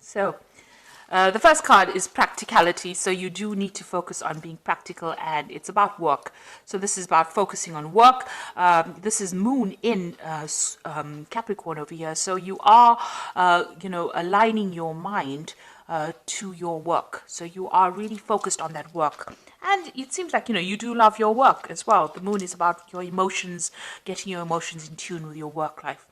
So the first card is practicality. So you do need to focus on being practical, and it's about work. So this is about focusing on work. This is Moon in Capricorn over here. So you are, aligning your mind to your work. So you are really focused on that work. And it seems like, you do love your work as well. The moon is about your emotions, getting your emotions in tune with your work life.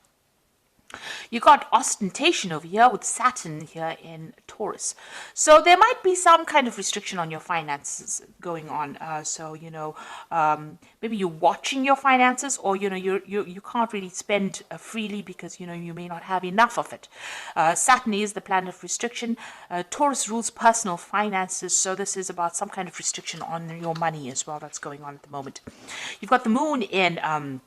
You got ostentation over here with Saturn here in Taurus. So there might be some kind of restriction on your finances going on. Maybe you're watching your finances, or, you can't really spend freely because, you may not have enough of it. Saturn is the planet of restriction. Taurus rules personal finances. So this is about some kind of restriction on your money as well that's going on at the moment. You've got the moon in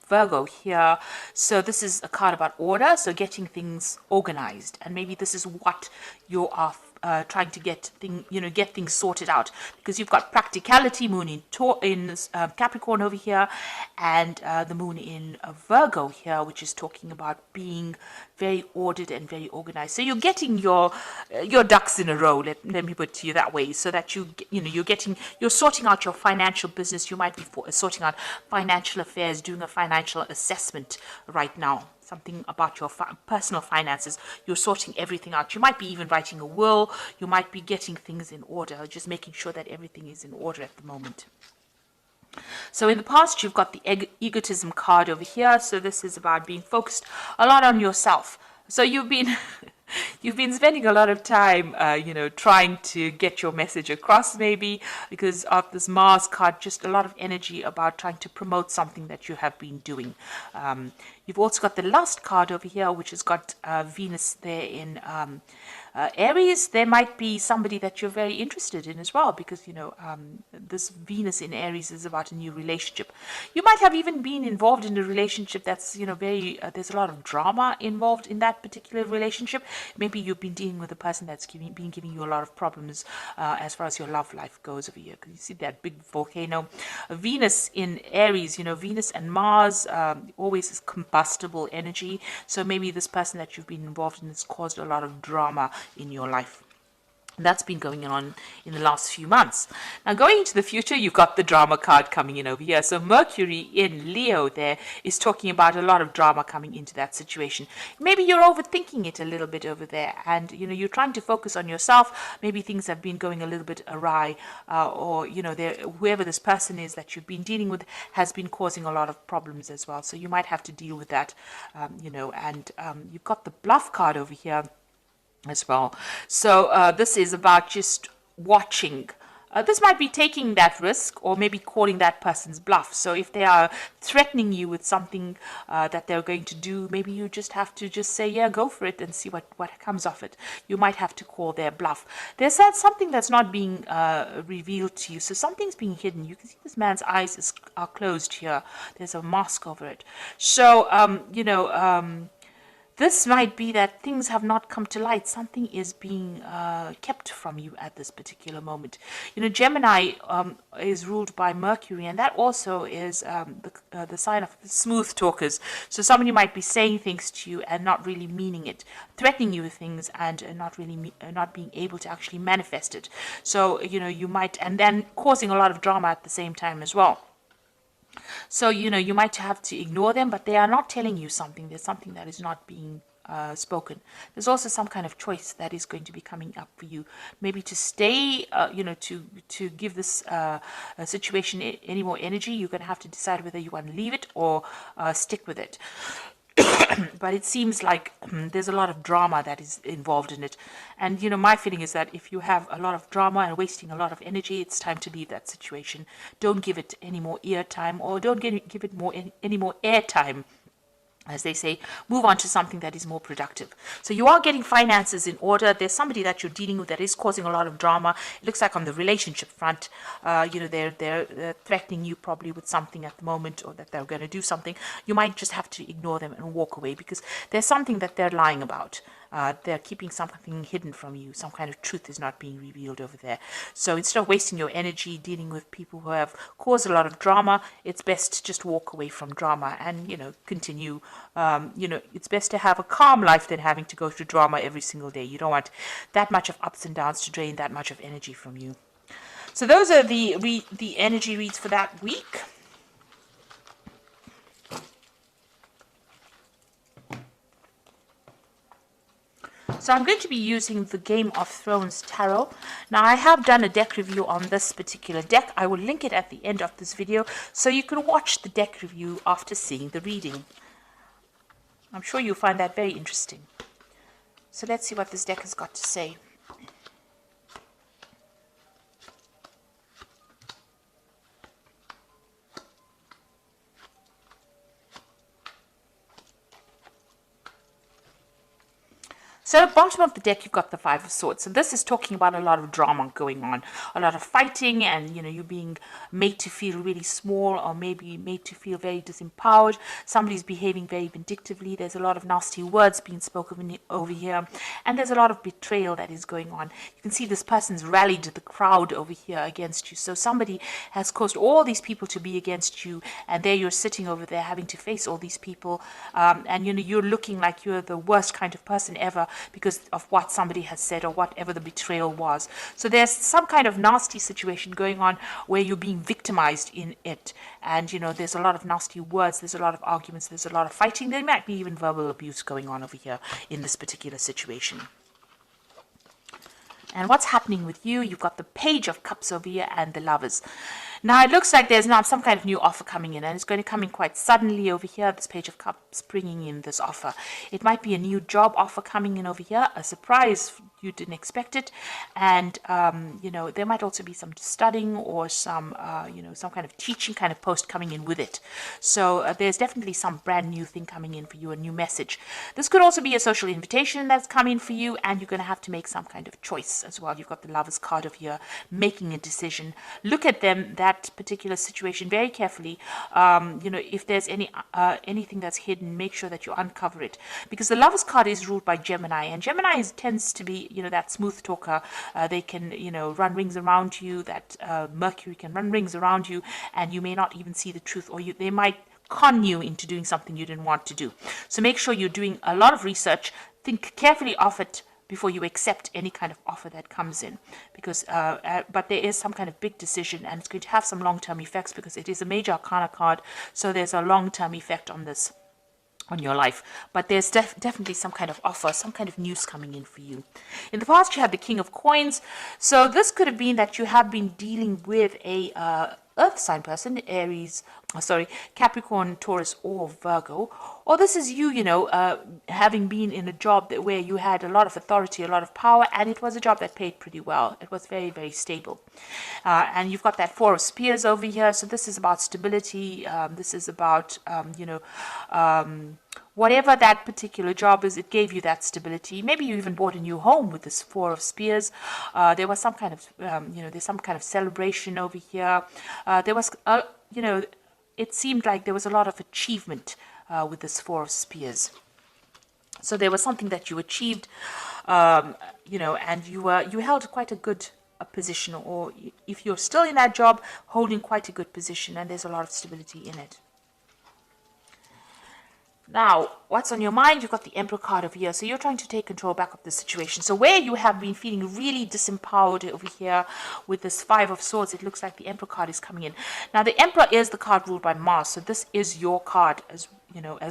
Virgo here. So this is a card about order, so getting things organized, and maybe this is what you are trying to get things sorted out, because you've got practicality, moon in Capricorn over here, and the moon in Virgo here, which is talking about being very ordered and very organized. So you're getting your ducks in a row. Let me put it to you that way, so that you're sorting out your financial business. You might be sorting out financial affairs, doing a financial assessment right now. Something about your personal finances. You're sorting everything out. You might be even writing a will. You might be getting things in order, just making sure that everything is in order at the moment. So in the past, you've got the egotism card over here. So this is about being focused a lot on yourself. So you've been spending a lot of time, trying to get your message across, maybe because of this Mars card, just a lot of energy about trying to promote something that you have been doing. You've also got the Lust card over here, which has got Venus there in Aries. There might be somebody that you're very interested in as well, because this Venus in Aries is about a new relationship. You might have even been involved in a relationship that's there's a lot of drama involved in that particular relationship. Maybe you've been dealing with a person that's been giving you a lot of problems as far as your love life goes over here, because you see that big volcano. Venus in Aries, Venus and Mars always is combustible energy. So maybe this person that you've been involved in has caused a lot of drama in your life. That's been going on in the last few months. Now, going into the future, you've got the drama card coming in over here. So Mercury in Leo there is talking about a lot of drama coming into that situation. Maybe you're overthinking it a little bit over there, and you're trying to focus on yourself. Maybe things have been going a little bit awry, or whoever this person is that you've been dealing with has been causing a lot of problems as well. So you might have to deal with that, and you've got the bluff card over here as well. So this is about just watching. This might be taking that risk, or maybe calling that person's bluff. So if they are threatening you with something that they're going to do, maybe you just have to just say, yeah, go for it, and see what comes of it. You might have to call their bluff. There's something that's not being revealed to you. So something's being hidden. You can see this man's eyes are closed here. There's a mask over it. So, this might be that things have not come to light. Something is being kept from you at this particular moment. Gemini is ruled by Mercury, and that also is the sign of smooth talkers. So somebody might be saying things to you and not really meaning it, threatening you with things, and not being able to actually manifest it. So you might, and then causing a lot of drama at the same time as well. So, you might have to ignore them, but they are not telling you something. There's something that is not being spoken. There's also some kind of choice that is going to be coming up for you. Maybe to stay, to give this situation any more energy, you're going to have to decide whether you want to leave it or stick with it. But it seems like there's a lot of drama that is involved in it. And, my feeling is that if you have a lot of drama and wasting a lot of energy, it's time to leave that situation. Don't give it any more ear time, or don't give it any more air time. As they say, move on to something that is more productive. So you are getting finances in order. There's somebody that you're dealing with that is causing a lot of drama. It looks like on the relationship front, they're threatening you probably with something at the moment, or that they're going to do something. You might just have to ignore them and walk away, because there's something that they're lying about. They're keeping something hidden from you. Some kind of truth is not being revealed over there. So instead of wasting your energy dealing with people who have caused a lot of drama, it's best to just walk away from drama and, continue. It's best to have a calm life than having to go through drama every single day. You don't want that much of ups and downs to drain that much of energy from you. So those are the energy reads for that week. So I'm going to be using the Game of Thrones Tarot. Now I have done a deck review on this particular deck. I will link it at the end of this video so you can watch the deck review after seeing the reading. I'm sure you'll find that very interesting. So let's see what this deck has got to say. So at the bottom of the deck, you've got the Five of Swords. So this is talking about a lot of drama going on, a lot of fighting, and you being made to feel really small, or maybe made to feel very disempowered. Somebody's behaving very vindictively. There's a lot of nasty words being spoken over here, and there's a lot of betrayal that is going on. You can see this person's rallied the crowd over here against you. So somebody has caused all these people to be against you, and there you're sitting over there having to face all these people, and you're looking like you're the worst kind of person ever, because of what somebody has said or whatever the betrayal was. So there's some kind of nasty situation going on where you're being victimized in it. And, there's a lot of nasty words, there's a lot of arguments, there's a lot of fighting. There might be even verbal abuse going on over here in this particular situation. And what's happening with you? You've got the Page of Cups over here and the Lovers. Now, it looks like there's now some kind of new offer coming in, and it's going to come in quite suddenly over here, this Page of Cups bringing in this offer. It might be a new job offer coming in over here, a surprise, you didn't expect it, and, there might also be some studying or some, some kind of teaching kind of post coming in with it. So there's definitely some brand new thing coming in for you, a new message. This could also be a social invitation that's coming for you, and you're going to have to make some kind of choice as well. You've got the Lovers card over here, making a decision. Look at that particular situation very carefully. If there's anything that's hidden, make sure that you uncover it, because the Lovers card is ruled by Gemini, and Gemini tends to be that smooth talker. They can run rings around you. That Mercury can run rings around you, and you may not even see the truth, or they might con you into doing something you didn't want to do. So make sure you're doing a lot of research. Think carefully of it before you accept any kind of offer that comes in, because but there is some kind of big decision, and it's going to have some long-term effects because it is a major arcana card. So there's a long-term effect on this, on your life. But there's definitely some kind of offer, some kind of news coming in for you. In the past, you had the King of Coins. So this could have been that you have been dealing with a earth sign person, Capricorn, Taurus, or Virgo. Or this is you, having been in a job where you had a lot of authority, a lot of power, and it was a job that paid pretty well. It was very, very stable. And you've got that Four of Spears over here. So this is about stability. This is about, whatever that particular job is, it gave you that stability. Maybe you even bought a new home with this Four of Spears. There was some kind of, there's some kind of celebration over here. There was, it seemed like there was a lot of achievement with this Four of Spears. So there was something that you achieved, and you held quite a good position, or if you're still in that job, holding quite a good position, and there's a lot of stability in it. Now, what's on your mind? You've got the Emperor card over here. So you're trying to take control back of the situation. So where you have been feeling really disempowered over here with this Five of Swords, it looks like the Emperor card is coming in. Now, the Emperor is the card ruled by Mars. So this is your card, as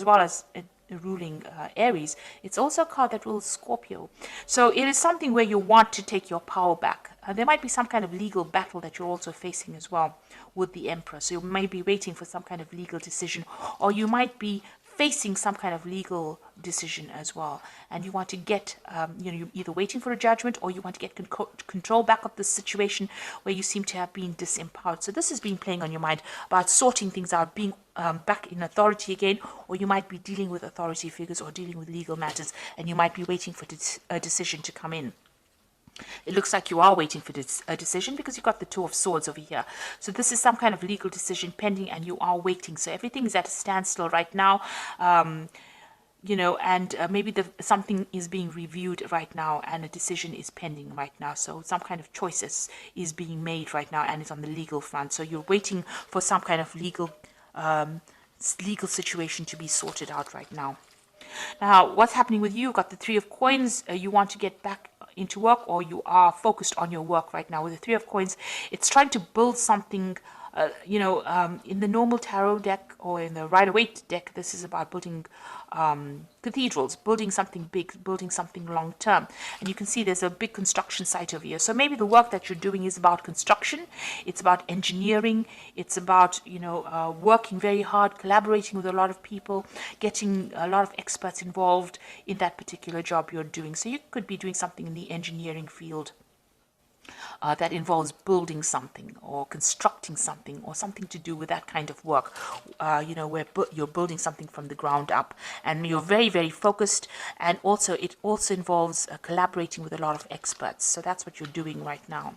well as ruling Aries. It's also a card that rules Scorpio. So it is something where you want to take your power back. There might be some kind of legal battle that you're also facing as well with the Emperor. So you may be waiting for some kind of legal decision, or you might be facing some kind of legal decision as well, and you want to get, you're either waiting for a judgment, or you want to get control back of the situation where you seem to have been disempowered. So this has been playing on your mind about sorting things out, being back in authority again, or you might be dealing with authority figures or dealing with legal matters, and you might be waiting for a decision to come in. It looks like you are waiting for a decision because you've got the Two of Swords over here. So this is some kind of legal decision pending, and you are waiting. So everything is at a standstill right now. and maybe something is being reviewed right now and a decision is pending right now. So some kind of choices is being made right now and it's on the legal front. So you're waiting for some kind of legal situation to be sorted out right now. Now, what's happening with you? You've got the Three of Coins. You want to get back into work, or you are focused on your work right now. With the Three of Coins, it's trying to build something. In the normal tarot deck or in the Rider-Waite deck, this is about building cathedrals, building something big, building something long term. And you can see there's a big construction site over here. So maybe the work that you're doing is about construction. It's about engineering. It's about, working very hard, collaborating with a lot of people, getting a lot of experts involved in that particular job you're doing. So you could be doing something in the engineering field. That involves building something or constructing something or something to do with that kind of work, where you're building something from the ground up and you're very, very focused. And also it also involves collaborating with a lot of experts. So that's what you're doing right now.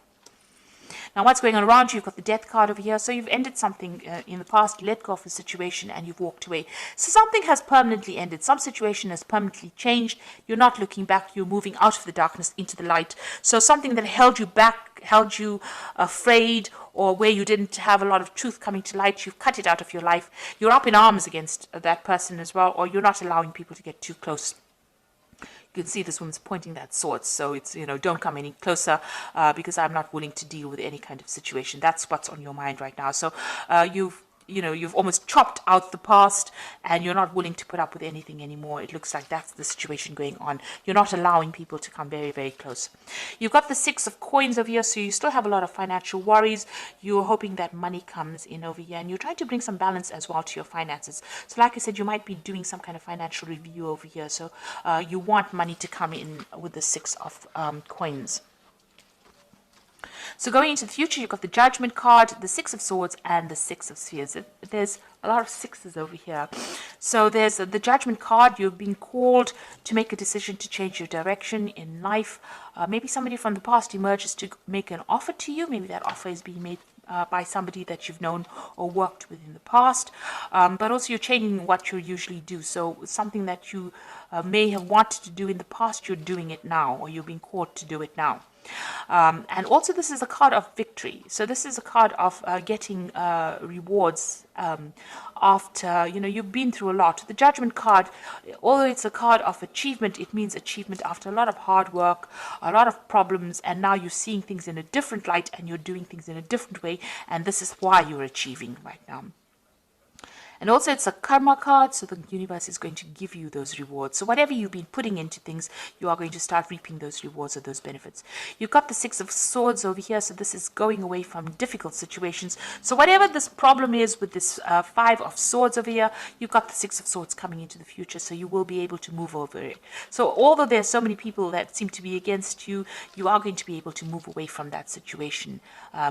Now, what's going on around you? You've got the Death card over here. So you've ended something in the past, let go of a situation, and you've walked away. So something has permanently ended. Some situation has permanently changed. You're not looking back. You're moving out of the darkness into the light. So something that held you back, held you afraid, or where you didn't have a lot of truth coming to light, you've cut it out of your life. You're up in arms against that person as well, or you're not allowing people to get too close. You can see this woman's pointing that sword, so it's, don't come any closer because I'm not willing to deal with any kind of situation. That's what's on your mind right now. So you've almost chopped out the past and you're not willing to put up with anything anymore. It looks like that's the situation going on. You're not allowing people to come very, very close. You've got the Six of Coins over here, so you still have a lot of financial worries. You're hoping that money comes in over here and you're trying to bring some balance as well to your finances. So like I said, you might be doing some kind of financial review over here. So you want money to come in with the Six of Coins. So going into the future, you've got the Judgment card, the Six of Swords, and the Six of Spheres. There's a lot of sixes over here. So there's the Judgment card. You've been called to make a decision to change your direction in life. Maybe somebody from the past emerges to make an offer to you. Maybe that offer is being made by somebody that you've known or worked with in the past. But also you're changing what you usually do. So something that you may have wanted to do in the past, you're doing it now, or you're being called to do it now. And also this is a card of victory. So this is a card of getting rewards after, you've been through a lot. The Judgment card, although it's a card of achievement, it means achievement after a lot of hard work, a lot of problems, and now you're seeing things in a different light and you're doing things in a different way, and this is why you're achieving right now. And also it's a karma card, so the universe is going to give you those rewards. So whatever you've been putting into things, you are going to start reaping those rewards or those benefits. You've got the Six of Swords over here, so this is going away from difficult situations. So whatever this problem is with this Five of Swords over here, you've got the Six of Swords coming into the future, so you will be able to move over it. So although there's so many people that seem to be against you, you are going to be able to move away from that situation,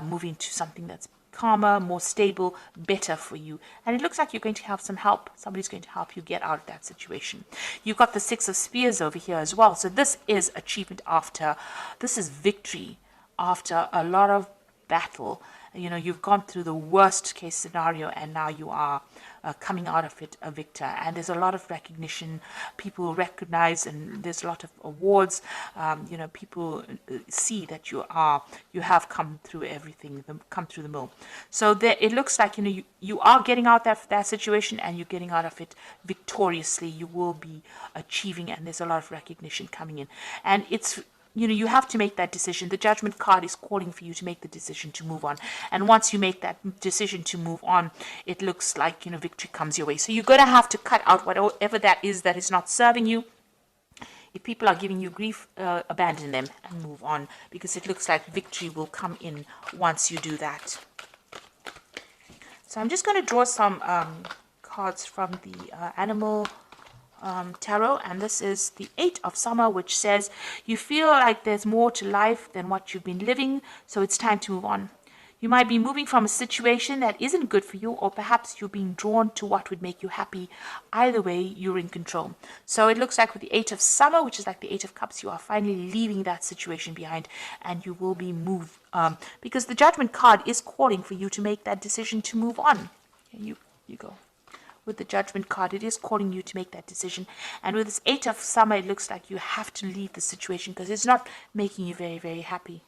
moving to something that's calmer, more stable, better for you. And it looks like you're going to have some help. Somebody's going to help you get out of that situation. You've got the Six of Spears over here as well. So this is achievement this is victory after a lot of battle. You've gone through the worst case scenario and now you are coming out of it a victor. And there's a lot of recognition. People recognize, and there's a lot of awards. People see that you have come through everything, come through the mill. So it looks like you are getting out of that situation and you're getting out of it victoriously. You will be achieving, and there's a lot of recognition coming in. And it's you have to make that decision. The Judgment card is calling for you to make the decision to move on. And once you make that decision to move on, it looks like, victory comes your way. So you're going to have to cut out whatever that is not serving you. If people are giving you grief, abandon them and move on, because it looks like victory will come in once you do that. So I'm just going to draw some cards from the Animal Tarot, and this is the Eight of Summer, which says you feel like there's more to life than what you've been living, so it's time to move on. You might be moving from a situation that isn't good for you, or perhaps you're being drawn to what would make you happy. Either way, you're in control. So it looks like with the Eight of Summer, which is like the Eight of Cups, you are finally leaving that situation behind and you will be moved, because the Judgment card is calling for you to make that decision to move on. You go. with the Judgment card. It is calling you to make that decision. And with this 8 of Summer, it looks like you have to leave the situation because it's not making you very, very happy.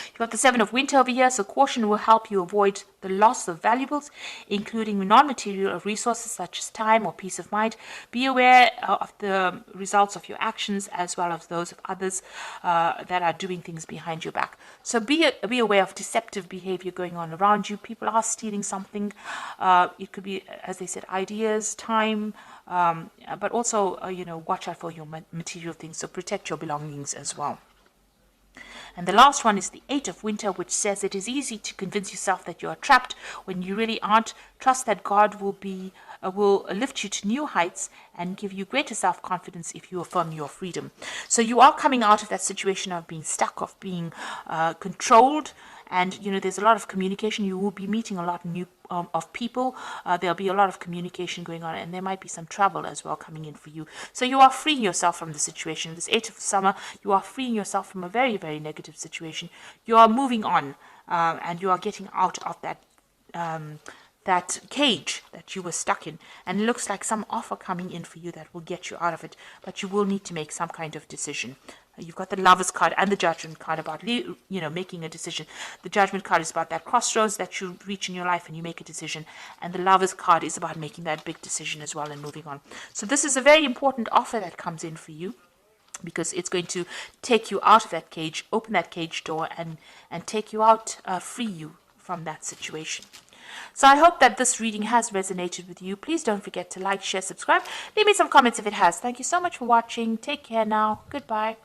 You've got the 7 of Winter over here, so caution will help you avoid the loss of valuables, including non-material resources such as time or peace of mind. Be aware of the results of your actions as well as those of others that are doing things behind your back. So be aware of deceptive behavior going on around you. People are stealing something. It could be, as they said, ideas, time, but also, watch out for your material things. So protect your belongings as well. And the last one is the 8 of Winter, which says it is easy to convince yourself that you are trapped when you really aren't. Trust that God will lift you to new heights and give you greater self-confidence if you affirm your freedom. So you are coming out of that situation of being stuck, of being controlled. And, there's a lot of communication. You will be meeting a lot of people. There'll be a lot of communication going on, and there might be some travel as well coming in for you. So you are freeing yourself from the situation. This 8 of Summer, you are freeing yourself from a very, very negative situation. You are moving on, and you are getting out of that cage that you were stuck in. And it looks like some offer coming in for you that will get you out of it, but you will need to make some kind of decision. You've got the Lovers card and the Judgment card about, making a decision. The Judgment card is about that crossroads that you reach in your life and you make a decision. And the Lovers card is about making that big decision as well and moving on. So this is a very important offer that comes in for you, because it's going to take you out of that cage, open that cage door, and take you out, free you from that situation. So I hope that this reading has resonated with you. Please don't forget to like, share, subscribe. Leave me some comments if it has. Thank you so much for watching. Take care now. Goodbye.